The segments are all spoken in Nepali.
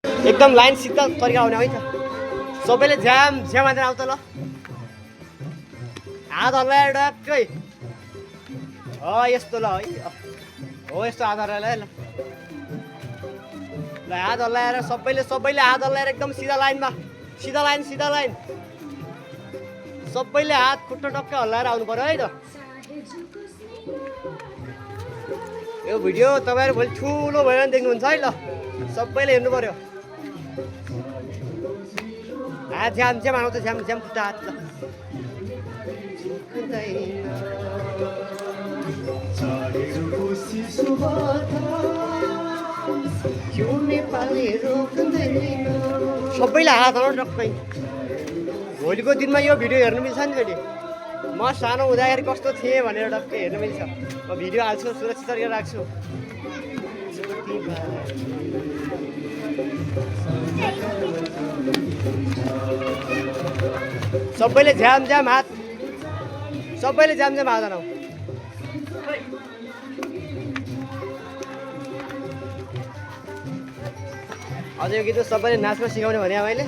एकदम लाइन सिधा तरिका आउने है त सबैले झ्याम झ्याम हानेर आउँछ ल हात हल्लाएर डक्कै यस्तो ल है हो यस्तो हात हल्लाएर ल हात हल्लाएर सबैले हात हल्लाएर एकदम सिधा लाइनमा सिधा लाइन सबैले हात खुट्टा टक्कै हल्लाएर आउनु पर्यो है त यो भिडियो तपाईँहरू भोलि ठुलो भयो भने देख्नुहुन्छ है ल सबैले हेर्नु पर्यो हात झ्याम झ्याम आउँछ झ्याम झ्याम खुट्टा हात ल सबैले हात हल्लाउनु टक्कै भोलिको दिनमा यो भिडियो हेर्नु मिल्छ नि फेरि म सानो हुँदाखेरि कस्तो थिएँ भनेर टक्कै हेर्नु मिल्छ म भिडियो हाल्छु सुरक्षित तरिका राख्छु सबैले झ्याम झ्याम हात हानौ अझ यो गीत सबैले नाच्न सिकाउने भने मैले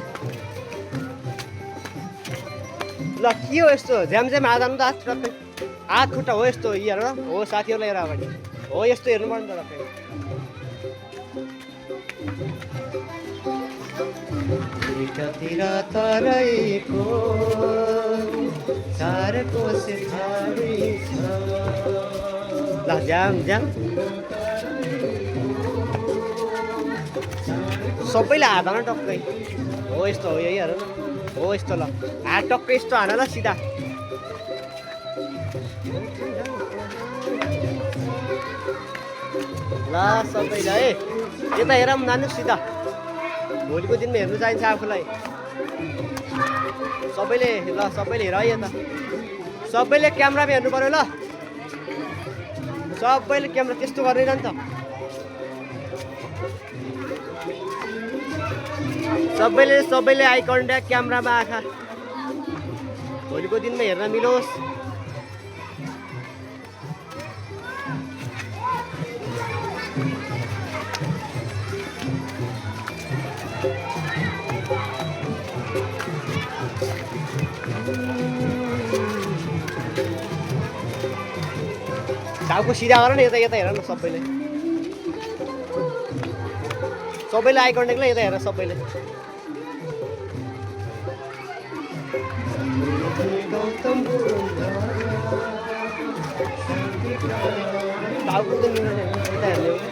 ल के हो यस्तो झ्याम झ्याम हात हान्नु त हात खुट्टा हो यस्तो हेर हो साथीहरूलाई हेर अगाडि हो यस्तो हेर्नु पर्ने त टक्कै ल झ्याम झ्याम सबैले हात हान टक्कै हो यस्तो हो यही हेर न हो यस्तो ल हात टक्कै यस्तो हान ल सिधा ल सबैलाई यता हेर नानु सिधा भोलिको दिनमा हेर्नु चाहिन्छ आफूलाई सबैले हेर है यता सबैले क्यामेरामा हेर्नु पर्यो ल सबैले क्यामेरा त्यस्तो गर्दैन नि त सबैले आई कन्ट्याक्ट क्यामेरामा आँखा भोलिको दिनमा हेर्न मिलोस् टाउको सिधा गर न यता हेर न सबैले आई कन्ट्याक्ट ल यता हेर सबैले टाउको त यता हेर्ने